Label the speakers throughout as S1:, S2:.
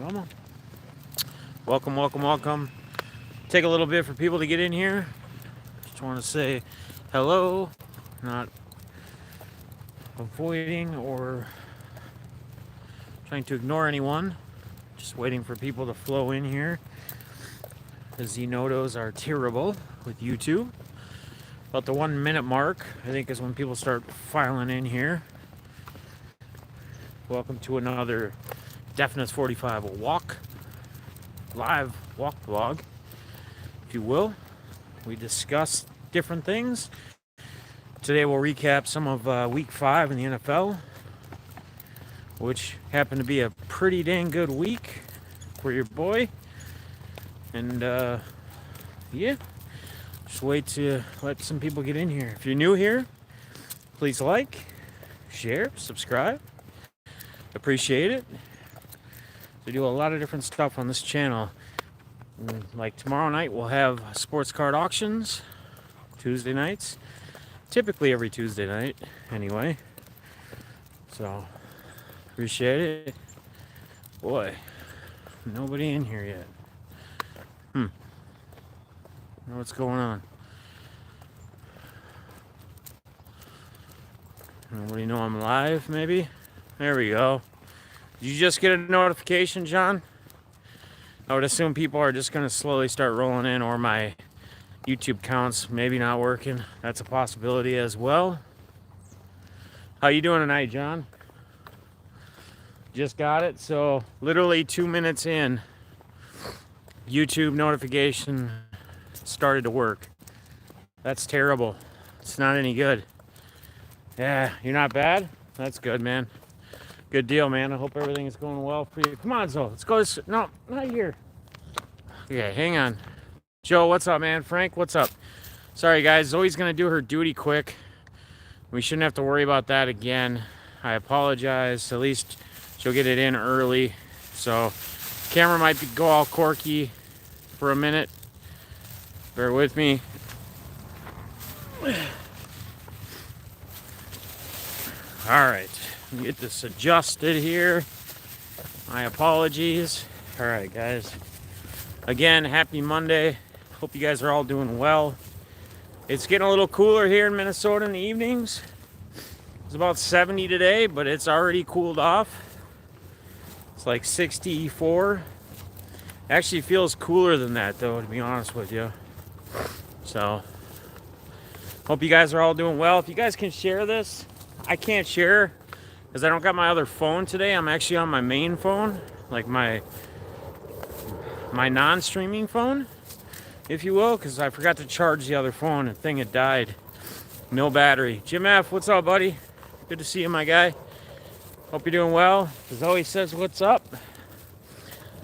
S1: Come on. Welcome, welcome, welcome. Take a little bit for people to get in here. Just want to say hello, not avoiding or trying to ignore anyone. Just waiting for people to flow in here. The Zenotos are terrible with YouTube. About the 1 minute mark, I think, is when people start filing in here. Welcome to another Deafness 45 live walk vlog, if you will. We discuss different things. Today we'll recap some of week 5 in the NFL, which happened to be a pretty dang good week for your boy. And yeah, just wait to let some people get in here. If you're new here, please like, share, subscribe. Appreciate it. We do a lot of different stuff on this channel. Like tomorrow night we'll have sports card auctions. Tuesday nights. Typically every Tuesday night anyway. So appreciate it. Boy, nobody in here yet. Know what's going on? Nobody know I'm live, maybe? There we go. Did you just get a notification, John? I would assume people are just going to slowly start rolling in, or my YouTube count's maybe not working. That's a possibility as well. How you doing tonight, John? Just got it. So literally 2 minutes in, YouTube notification started to work. That's terrible. It's not any good. Yeah, you're not bad? That's good, man. Good deal, man. I hope everything is going well for you. Come on, Zoe. Let's go. No, not here. Okay, hang on. Joe, what's up, man? Frank, what's up? Sorry, guys. Zoe's going to do her duty quick. We shouldn't have to worry about that again. I apologize. At least she'll get it in early. So, camera might go all corky for a minute. Bear with me. All right. Get this adjusted here. My apologies. All right, guys. Again, happy Monday. Hope you guys are all doing well. It's getting a little cooler here in Minnesota in the evenings. It's about 70 today, but it's already cooled off. It's like 64. Actually feels cooler than that, though, to be honest with you. So, hope you guys are all doing well. If you guys can share this, I can't share because I don't got my other phone today. I'm actually on my main phone, like my non-streaming phone, if you will, because I forgot to charge the other phone. The thing had died. No battery. Jim F., what's up, buddy? Good to see you, my guy. Hope you're doing well. Zoe says, what's up?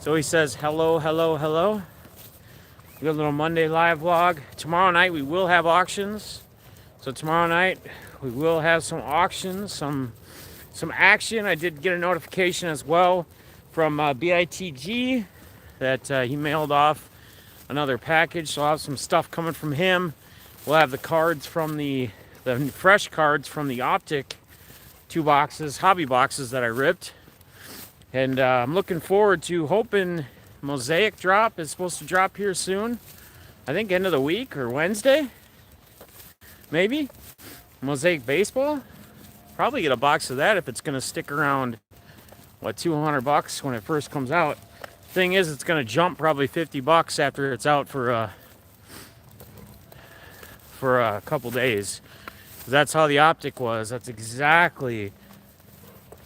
S1: Zoe says, hello, hello, hello. Good little Monday live vlog. Tomorrow night we will have auctions. So tomorrow night we will have some auctions, some action. I did get a notification as well from BITG that he mailed off another package. So I'll have some stuff coming from him. We'll have the cards from the fresh cards from the Optic 2 boxes, hobby boxes that I ripped. And I'm looking forward to hoping Mosaic drop is supposed to drop here soon. I think end of the week or Wednesday. Maybe. Mosaic Baseball. Probably get a box of that if it's going to stick around, what, $200 when it first comes out. Thing is, it's going to jump probably $50 after it's out for a couple days. That's how the Optic was. That's exactly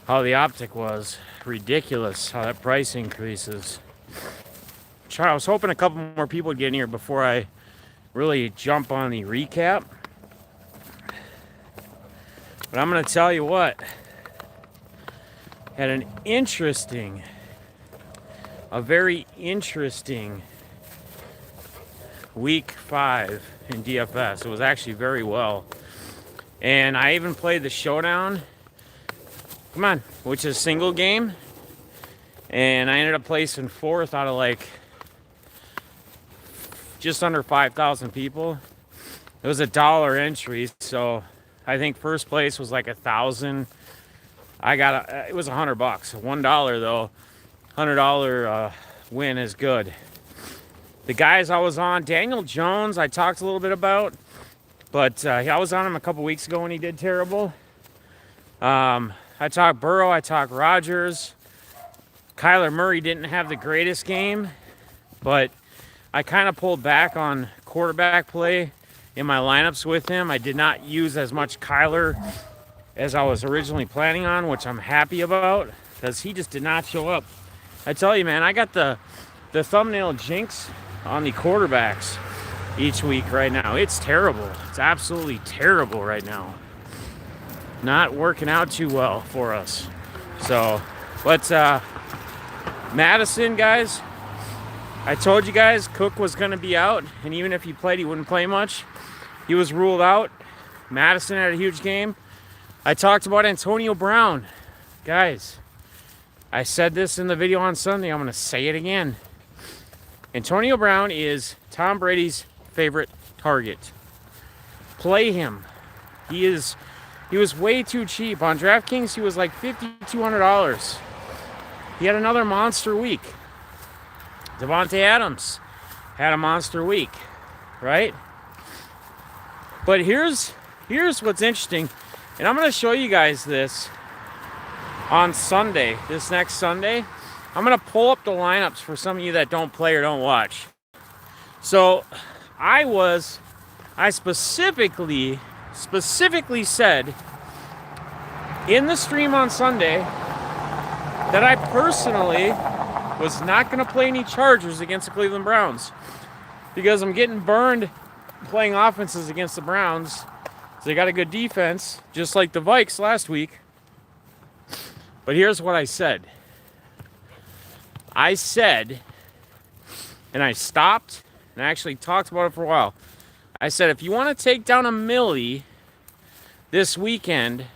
S1: how the Optic was. Ridiculous how that price increases. I was hoping a couple more people would get in here before I really jump on the recap. But I'm going to tell you what. Had a very interesting week 5 in DFS. It was actually very well. And I even played the Showdown. Come on, which is single game. And I ended up placing 4th out of like just under 5,000 people. It was $1 entry, so I think first place was like 1,000. I got it was $100, $1 though. $100 win is good. The guys I was on, Daniel Jones, I talked a little bit about, but I was on him a couple weeks ago when he did terrible. I talked Burrow, I talked Rodgers. Kyler Murray didn't have the greatest game, but I kind of pulled back on quarterback play in my lineups with him. I did not use as much Kyler as I was originally planning on, which I'm happy about, because he just did not show up. I tell you, man, I got the thumbnail jinx on the quarterbacks each week right now. It's terrible. It's absolutely terrible right now. Not working out too well for us. So, but Madison, guys, I told you guys Cook was going to be out, and even if he played, he wouldn't play much. He was ruled out. Madison had a huge game. I talked about Antonio Brown. Guys, I said this in the video on Sunday. I'm going to say it again. Antonio Brown is Tom Brady's favorite target. Play him. He was way too cheap. On DraftKings, he was like $5,200. He had another monster week. Devontae Adams had a monster week, right? But here's what's interesting, and I'm going to show you guys this on Sunday, this next Sunday. I'm going to pull up the lineups for some of you that don't play or don't watch. So I specifically said in the stream on Sunday that I personally was not going to play any Chargers against the Cleveland Browns because I'm getting burned playing offenses against the Browns. So they got a good defense, just like the Vikes last week. But here's what I said. I said, and I stopped, and I actually talked about it for a while. I said, if you want to take down a Millie this weekend,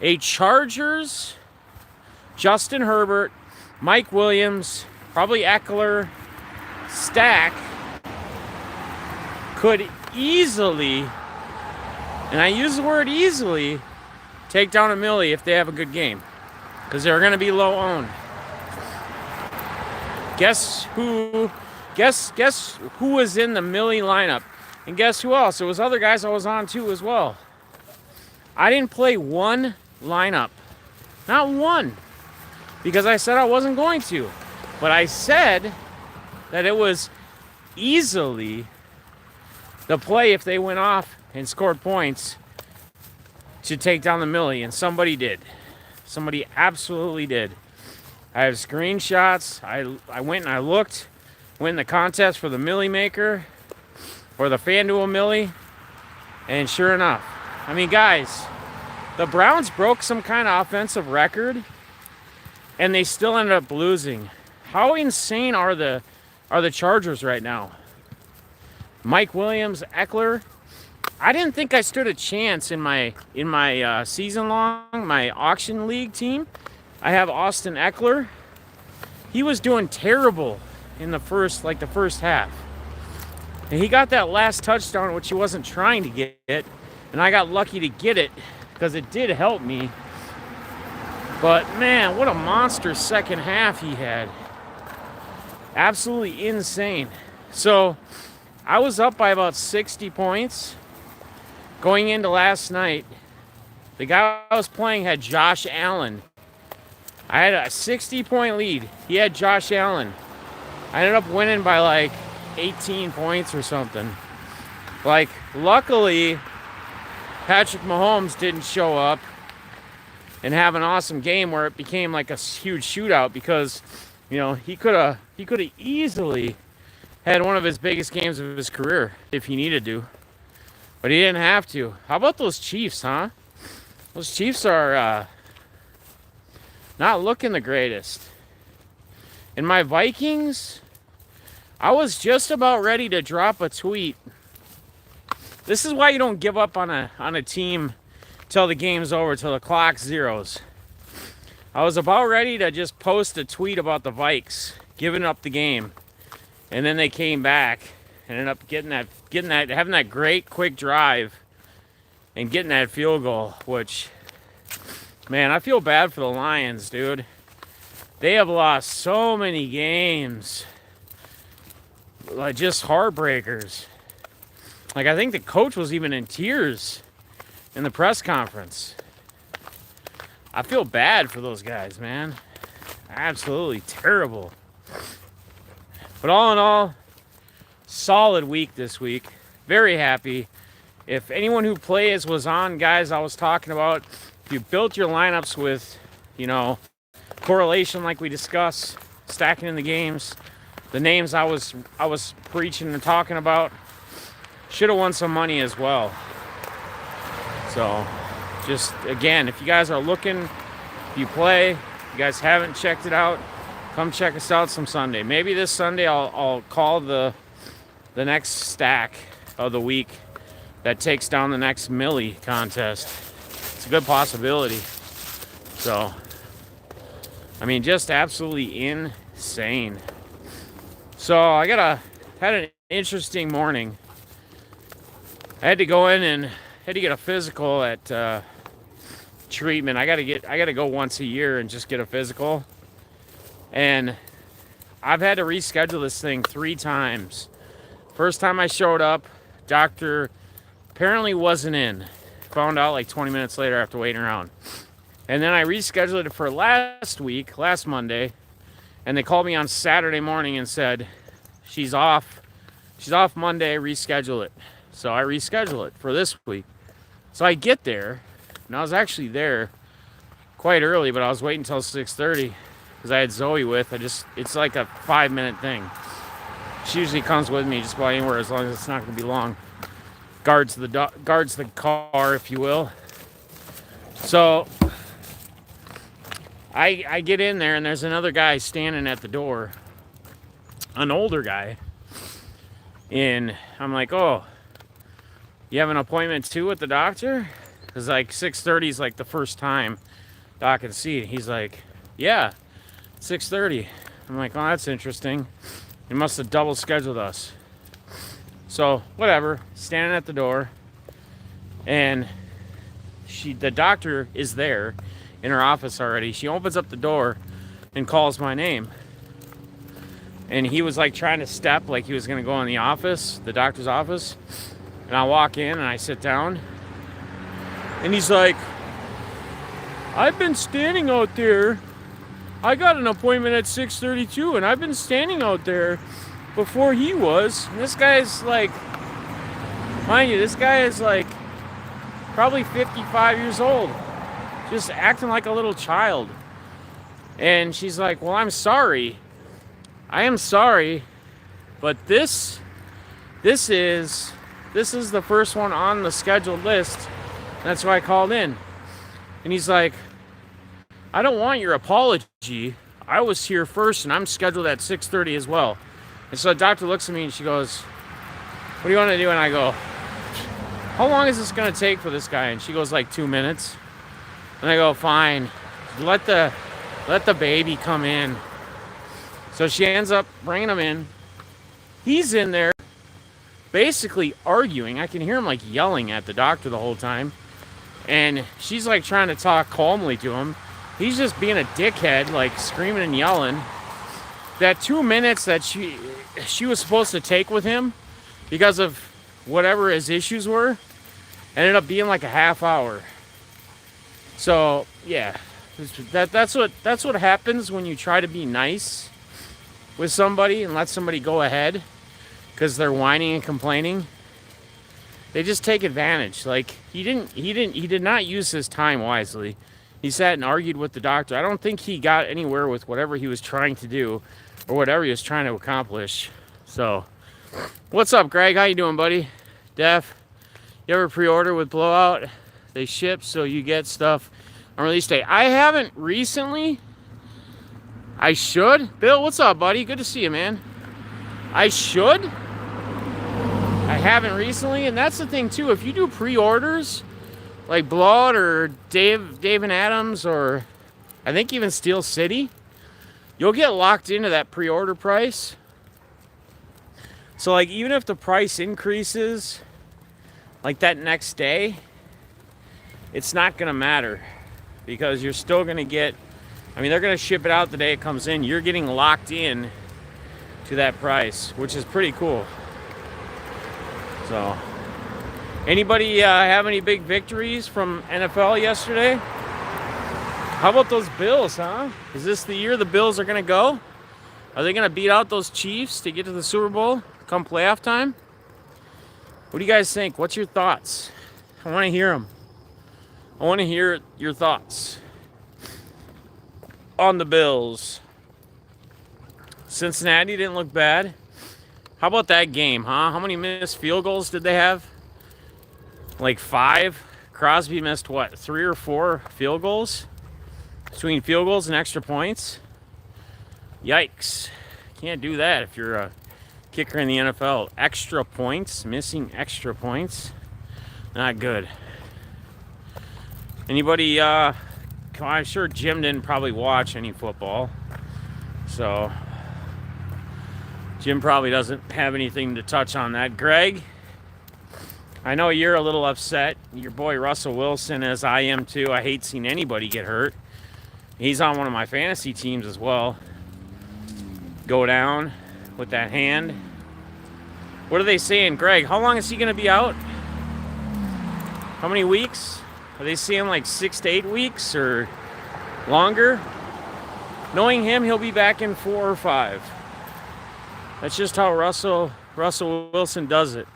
S1: a Chargers, Justin Herbert, Mike Williams, probably Eckler, stack could easily, and I use the word easily, take down a Millie if they have a good game, because they're going to be low owned. Guess who was in the Millie lineup? And guess who else? There was other guys I was on too as well. I didn't play one lineup. Not one. Because I said I wasn't going to. But I said that it was easily the play if they went off and scored points to take down the Millie. And somebody did. Somebody absolutely did. I have screenshots. I went and I looked. Went in the contest for the Millie Maker. Or the FanDuel Millie. And sure enough. I mean, guys, the Browns broke some kind of offensive record. And they still ended up losing. How insane are the Chargers right now? Mike Williams, Eckler. I didn't think I stood a chance in my season long, my auction league team. I have Austin Eckler. He was doing terrible in the first half. And he got that last touchdown, which he wasn't trying to get, and I got lucky to get it because it did help me. But man, what a monster second half he had. Absolutely insane. So I was up by about 60 points going into last night. The guy I was playing had Josh Allen. I had a 60-point lead. He had Josh Allen. I ended up winning by like 18 points or something. Like, luckily, Patrick Mahomes didn't show up and have an awesome game where it became like a huge shootout because, you know, he could have easily had one of his biggest games of his career if he needed to. But he didn't have to. How about those Chiefs, huh? Those Chiefs are not looking the greatest. And my Vikings, I was just about ready to drop a tweet. This is why you don't give up on a team till the game's over, till the clock zeros. I was about ready to just post a tweet about the Vikes giving up the game. And then they came back and ended up having that great quick drive and getting that field goal, which, man, I feel bad for the Lions, dude. They have lost so many games. Like, just heartbreakers. Like, I think the coach was even in tears in the press conference. I feel bad for those guys, man. Absolutely terrible. But all in all, solid week this week. Very happy. If anyone who plays was on, guys, I was talking about, if you built your lineups with, correlation like we discussed, stacking in the games, the names I was preaching and talking about, should have won some money as well. So, just again, if you guys are looking, if you play, if you guys haven't checked it out, come check us out some Sunday. Maybe this Sunday I'll call the next stack of the week that takes down the next Millie contest. It's a good possibility. So, I mean, just absolutely insane. So I had an interesting morning. I had to go in and had to get a physical at treatment. I gotta go once a year and just get a physical. And I've had to reschedule this thing 3 times. First time I showed up, doctor apparently wasn't in. Found out like 20 minutes later after waiting around. And then I rescheduled it for last Monday. And they called me on Saturday morning and said, she's off Monday, reschedule it. So I reschedule it for this week. So I get there, and I was actually there quite early, but I was waiting until 6:30 because I had Zoey with. It's like a 5-minute thing. She usually comes with me just about anywhere as long as it's not going to be long. Guards the car, if you will. So I get in there, and there's another guy standing at the door, an older guy, and I'm like, oh, you have an appointment too with the doctor? Because like 6:30 is like the first time Doc can see it. He's like, yeah, 6:30. I'm like, oh, that's interesting. He must have double scheduled us. So whatever, standing at the door, and the doctor is there in her office already. She opens up the door and calls my name. And he was like trying to step like he was gonna go in the office, the doctor's office. And I walk in and I sit down. And he's like, I've been standing out there. I got an appointment at 6:32 and I've been standing out there before he was. And this guy's like, mind you, this guy is like probably 55 years old. Just acting like a little child. And she's like, well, I'm sorry. I am sorry. But this is the first one on the scheduled list. That's why I called in. And he's like, I don't want your apology. I was here first and I'm scheduled at 6:30 as well. And so the doctor looks at me and she goes, what do you want to do? And I go, how long is this going to take for this guy? And she goes, like 2 minutes. And I go, fine. Let the baby come in. So she ends up bringing him in. He's in there basically arguing. I can hear him like yelling at the doctor the whole time. And she's like trying to talk calmly to him. He's just being a dickhead, like screaming and yelling. That 2 minutes that she was supposed to take with him because of whatever his issues were ended up being like a half hour. So yeah, that's what happens when you try to be nice with somebody and let somebody go ahead because they're whining and complaining. They just take advantage. Like he did not use his time wisely. He sat and argued with the doctor. I don't think he got anywhere with whatever he was trying to do or whatever he was trying to accomplish. So, what's up, Greg? How you doing, buddy? Def, you ever pre-order with Blowout? They ship so you get stuff on release day. I haven't recently. I should. Bill, what's up, buddy? Good to see you, man. I should. I haven't recently, and that's the thing too. If you do pre-orders, like Blowout or Dave and Adams, or I think even Steel City, you'll get locked into that pre-order price. So like even if the price increases like that next day, it's not gonna matter because you're still gonna get I mean, they're going to ship it out the day it comes in. You're getting locked in to that price, which is pretty cool. So, anybody have any big victories from NFL yesterday? How about those Bills, huh? Is this the year the Bills are going to go? Are they going to beat out those Chiefs to get to the Super Bowl come playoff time? What do you guys think? What's your thoughts? I want to hear them. I want to hear your thoughts on the Bills. Cincinnati didn't look bad. How about that game, huh? How many missed field goals did they have? Like 5. Crosby missed what, 3 or 4 field goals? Between field goals and extra points? Yikes. Can't do that if you're a kicker in the NFL. Extra points, missing extra points. Not good. Anybody, I'm sure Jim didn't probably watch any football. So, Jim probably doesn't have anything to touch on that. Greg, I know you're a little upset. Your boy Russell Wilson, as I am too. I hate seeing anybody get hurt. He's on one of my fantasy teams as well. Go down with that hand. What are they saying, Greg? How long is he going to be out? How many weeks? Are they saying like 6 to 8 weeks or longer? Knowing him, he'll be back in 4 or 5. That's just how Russell Wilson does it.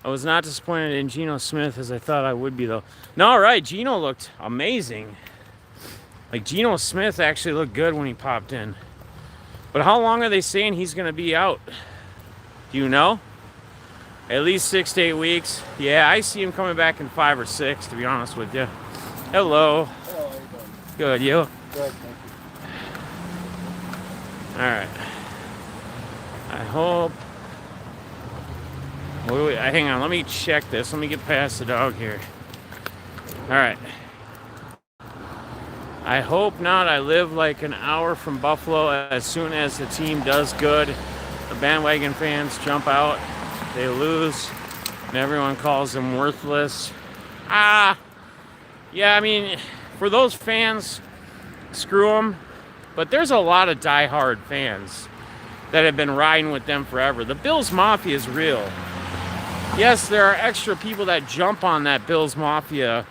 S1: I was not disappointed in Geno Smith as I thought I would be, though. No, all right, Geno looked amazing. Like, Geno Smith actually looked good when he popped in. But how long are they saying he's going to be out? Do you know? At least 6 to 8 weeks. Yeah, I see him coming back in 5 or 6, to be honest with you. Hello.
S2: Hello, how you doing?
S1: Good, you?
S2: Good, thank you.
S1: All right. I hope... Wait, hang on, let me check this. Let me get past the dog here. All right. I hope not. I live like an hour from Buffalo. As soon as the team does good, the bandwagon fans jump out. They lose, and everyone calls them worthless. Yeah, I mean, for those fans, screw them. But there's a lot of diehard fans that have been riding with them forever. The Bills Mafia is real. Yes, there are extra people that jump on that Bills Mafia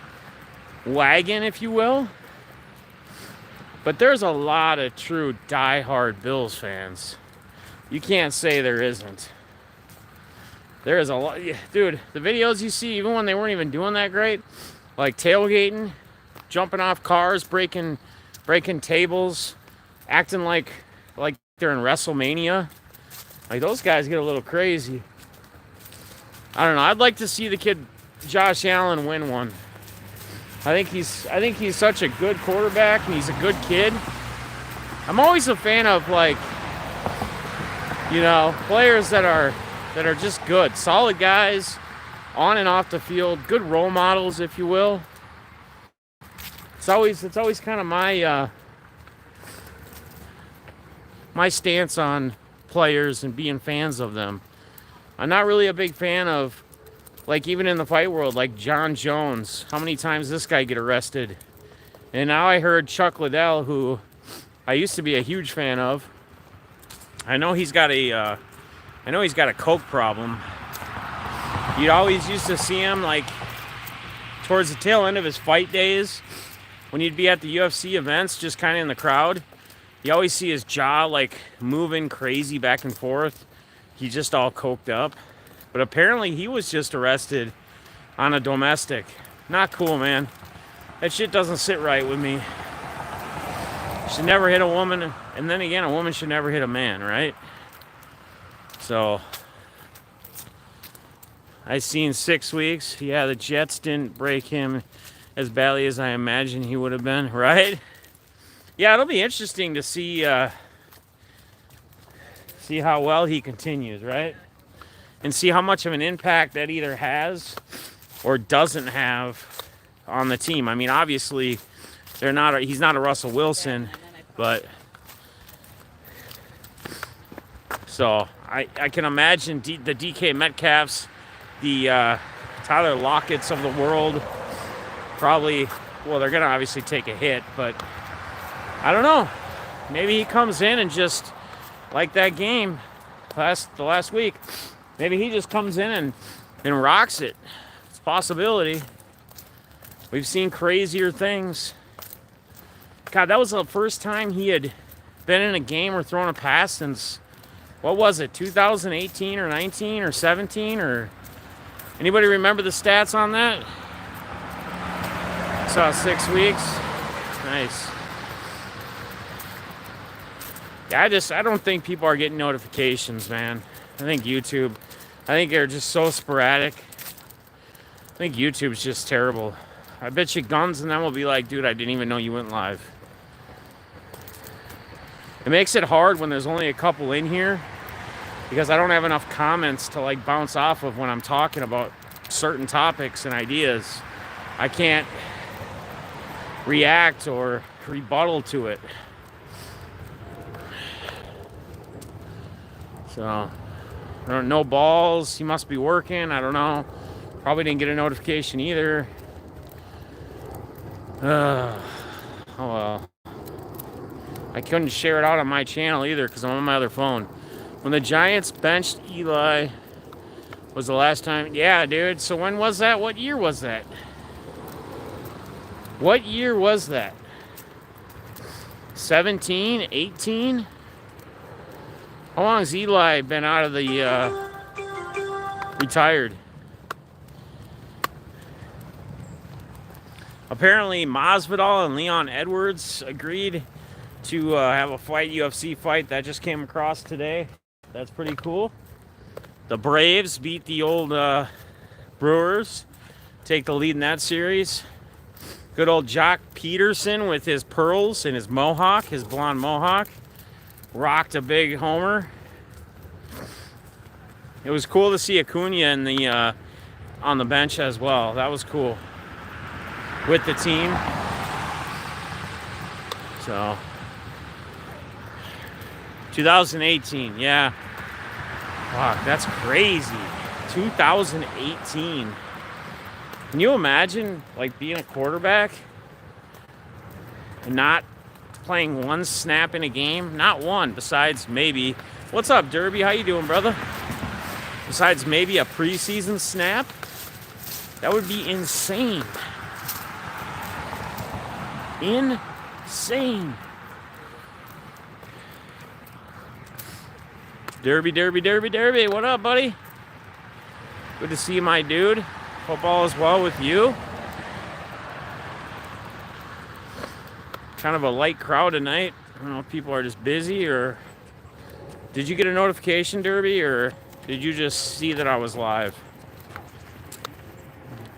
S1: wagon, if you will. But there's a lot of true diehard Bills fans. You can't say there isn't. There is a lot. Dude, the videos you see, even when they weren't even doing that great, like tailgating, jumping off cars, breaking tables, acting like they're in WrestleMania. Like, those guys get a little crazy. I don't know. I'd like to see the kid Josh Allen win one. I think he's such a good quarterback, and he's a good kid. I'm always a fan of, like, you know, players that are just good, solid guys, on and off the field, good role models, if you will. It's always kind of my my stance on players and being fans of them. I'm not really a big fan of, like, even in the fight world, like John Jones. How many times this guy get arrested? And now I heard Chuck Liddell, who I used to be a huge fan of. I know he's got a coke problem. You always used to see him, like, towards the tail end of his fight days, when he'd be at the UFC events, just kind of in the crowd. You always see his jaw, like, moving crazy back and forth. He's just all coked up. But apparently he was just arrested on a domestic. Not cool, man. That shit doesn't sit right with me. You should never hit a woman. And then again, a woman should never hit a man, right? So, I seen 6 weeks. Yeah, the Jets didn't break him as badly as I imagined he would have been, right? Yeah, it'll be interesting to see how well he continues, right? And see how much of an impact that either has or doesn't have on the team. I mean, obviously, he's not a Russell Wilson, but so I can imagine the DK Metcalfs, the Tyler Lockett's of the world, probably, well, they're going to obviously take a hit, but I don't know. Maybe he comes in and just, like that game the last week, maybe he just comes in and rocks it. It's a possibility. We've seen crazier things. God, that was the first time he had been in a game or thrown a pass since, what was it, 2018 or 19 or 17? Or anybody remember the stats on that? Saw 6 weeks. Nice. Yeah, I don't think people are getting notifications, man. I think they're just so sporadic. I think YouTube's just terrible. I bet you Guns and them will be like, dude, I didn't even know you went live. It makes it hard when there's only a couple in here because I don't have enough comments to like bounce off of when I'm talking about certain topics and ideas. I can't react or rebuttal to it. So, no balls. He must be working. I don't know. Probably didn't get a notification either. Oh well. I couldn't share it out on my channel either because I'm on my other phone. When the Giants benched Eli was the last time. Yeah, dude. So when was that? What year was that? What year was that? 17? 18? How long has Eli been out of the retired? Apparently Masvidal and Leon Edwards agreed to have a UFC fight. That just came across today. That's pretty cool. The Braves beat the old Brewers, take the lead in that series. Good old Jock Peterson with his pearls and his mohawk, his blonde mohawk. Rocked a big homer. It was cool to see Acuna in the on the bench as well. That was cool with the team. So 2018, yeah. Wow, that's crazy. 2018. Can you imagine like being a quarterback and not playing one snap in a game? Not one, besides maybe. What's up, Derby? How you doing, brother? Besides maybe a preseason snap? That would be insane. Insane. Derby, Derby, Derby, Derby. What up, buddy? Good to see you, my dude. Hope all is well with you. Kind of a light crowd tonight. I don't know if people are just busy or... Did you get a notification, Derby, or did you just see that I was live?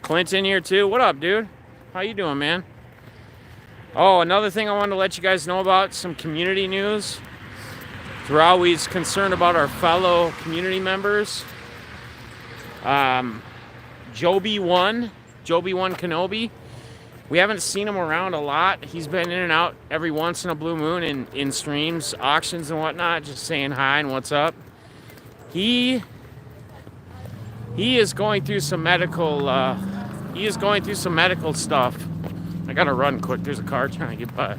S1: Clint's in here too. What up, dude? How you doing, man? Oh, another thing I wanted to let you guys know about, some community news. We're always concerned about our fellow community members. Joby1 Kenobi. We haven't seen him around a lot. He's been in and out every once in a blue moon in streams, auctions and whatnot, just saying hi and what's up. He is going through some medical stuff. I gotta run quick. There's a car trying to get by.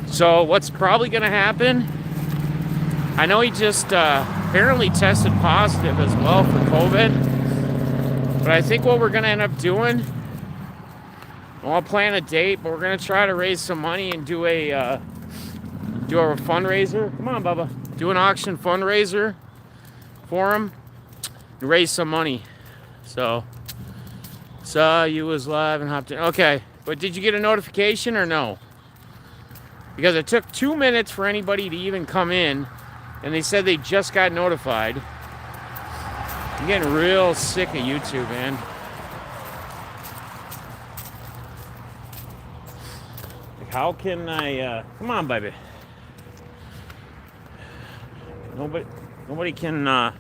S1: So what's probably gonna happen? I know he just apparently tested positive as well for COVID. But I think what we're gonna end up doing, I'll plan a date, but we're gonna try to raise some money and do a fundraiser. Come on, Bubba. Do an auction fundraiser for him and raise some money. So saw you was live and hopped in. Okay, but did you get a notification or no? Because it took 2 minutes for anybody to even come in, and they said they just got notified. I'm getting real sick of YouTube, man. Like, how can I, come on, baby. Nobody can know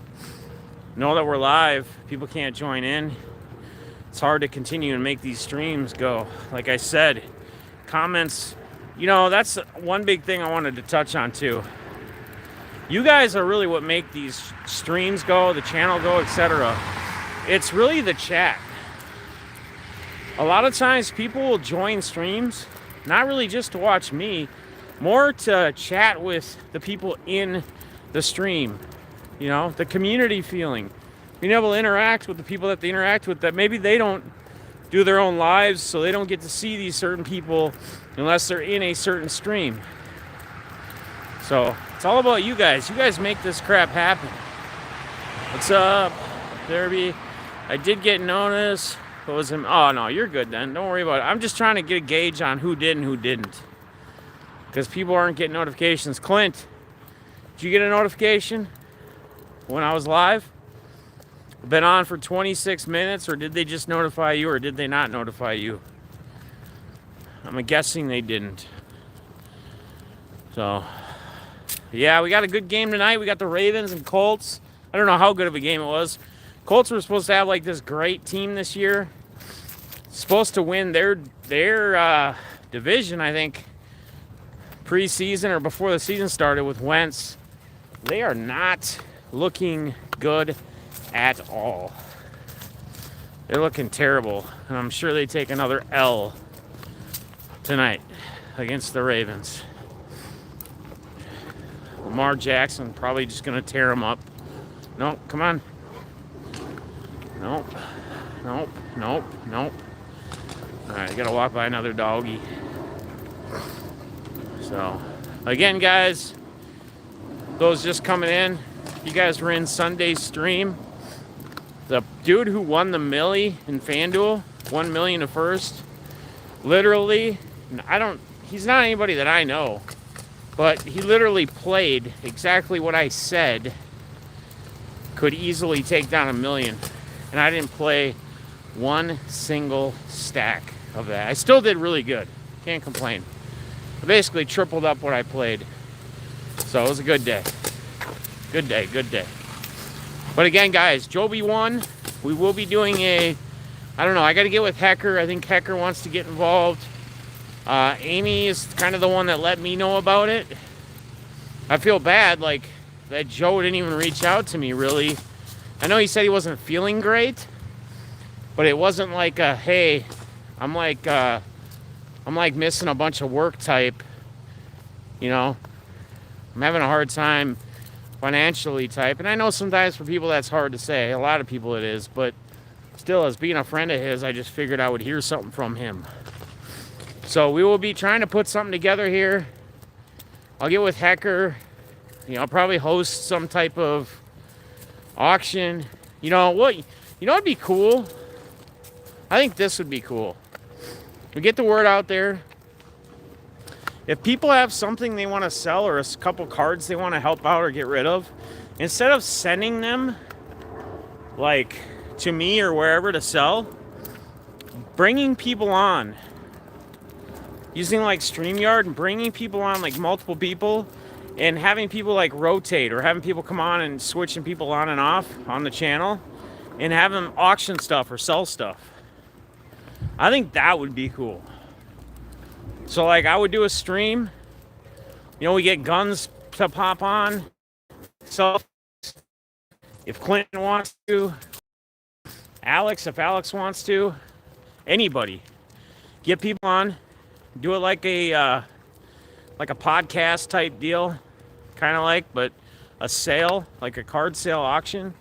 S1: that we're live. People can't join in. It's hard to continue and make these streams go. Like I said, comments, you know, that's one big thing I wanted to touch on too. You guys are really what make these streams go, the channel go, etc. It's really the chat. A lot of times people will join streams Not really just to watch me, more to chat with the people in the stream. You know, the community feeling. Being able to interact with the people that they interact with, that maybe they don't do their own lives, so they don't get to see these certain people unless they're in a certain stream. So it's all about you guys. You guys make this crap happen. What's up, Derby? I did get notice. What was him? Oh no, you're good then. Don't worry about it. I'm just trying to get a gauge on who did and who didn't, because people aren't getting notifications. Clint, did you get a notification when I was live? I've been on for 26 minutes, or did they just notify you, or did they not notify you? I'm guessing they didn't. So, yeah, we got a good game tonight. We got the Ravens and Colts. I don't know how good of a game it was. Colts were supposed to have like this great team this year. Supposed to win their division, I think, preseason or before the season started with Wentz. They are not looking good at all. They're looking terrible, and I'm sure they take another L tonight against the Ravens. Lamar Jackson probably just gonna tear them up. No, come on. Nope. Nope. Nope. Nope. Alright, I gotta walk by another doggy. So, again, guys, those just coming in, you guys were in Sunday's stream. The dude who won the Millie in FanDuel, 1 million to first, literally, he's not anybody that I know, but he literally played exactly what I said could easily take down 1 million. And I didn't play one single stack of that. I still did really good. Can't complain. I basically tripled up what I played. So it was a good day. Good day, good day. But again, guys, Joby won. We will be doing I don't know, I got to get with Hecker. I think Hecker wants to get involved. Amy is kind of the one that let me know about it. I feel bad, like, that Joe didn't even reach out to me, really. I know he said he wasn't feeling great, but it wasn't like a, hey, I'm like missing a bunch of work type, you know. I'm having a hard time financially type. And I know sometimes for people that's hard to say. A lot of people it is. But still, as being a friend of his, I just figured I would hear something from him. So we will be trying to put something together here. I'll get with Hecker. You know, I'll probably host some type of auction. You know what? You know what'd be cool? I think this would be cool. We get the word out there. If people have something they want to sell or a couple cards they want to help out or get rid of, instead of sending them like to me or wherever to sell, bringing people on, using like StreamYard and bringing people on, like multiple people, and having people like rotate, or having people come on and switching people on and off on the channel, and have them auction stuff or sell stuff. I think that would be cool. So like I would do a stream, you know, we get guns to pop on. So if Clinton wants to, Alex, if Alex wants to, anybody, get people on, do it like a podcast type deal, kind of like, but a sale, like a card sale auction,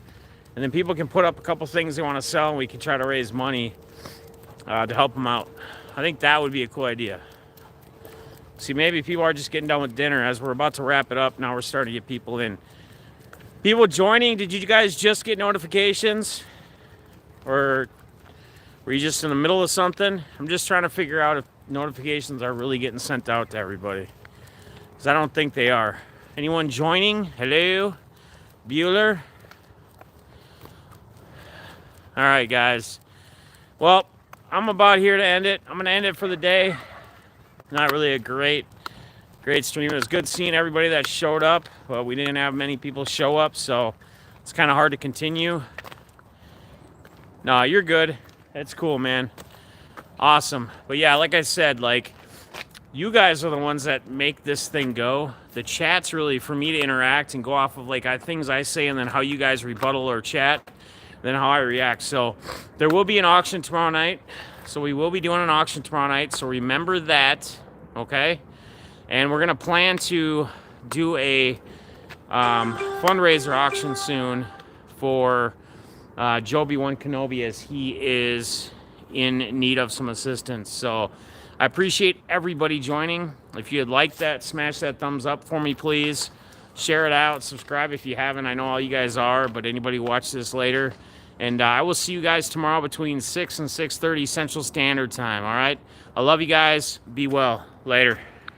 S1: and then people can put up a couple things they want to sell, and we can try to raise money to help them out. I think that would be a cool idea. See, maybe people are just getting done with dinner as we're about to wrap it up. Now we're starting to get people in. People joining, did you guys just get notifications? Or were you just in the middle of something? I'm just trying to figure out if notifications are really getting sent out to everybody, because I don't think they are. Anyone joining? Hello? Bueller? All right, guys. Well, I'm about here to end it. I'm going to end it for the day. Not really a great stream. It was good seeing everybody that showed up. Well, we didn't have many people show up, so it's kind of hard to continue. No, you're good. It's cool, man. Awesome. But yeah, like I said, like, you guys are the ones that make this thing go. The chat's really for me to interact and go off of like things I say, and then how you guys rebuttal or chat, then how I react. So there will be an auction tomorrow night. So we will be doing an auction tomorrow night. So remember that. okay? And we're gonna plan to do a fundraiser auction soon for Joby One Kenobi, as he is in need of some assistance. So I appreciate everybody joining. If you'd like that, smash that thumbs up for me, please. Share it out. Subscribe if you haven't. I know all you guys are, but anybody watch this later. And I will see you guys tomorrow between 6 and 6:30 Central Standard Time, all right? I love you guys. Be well. Later.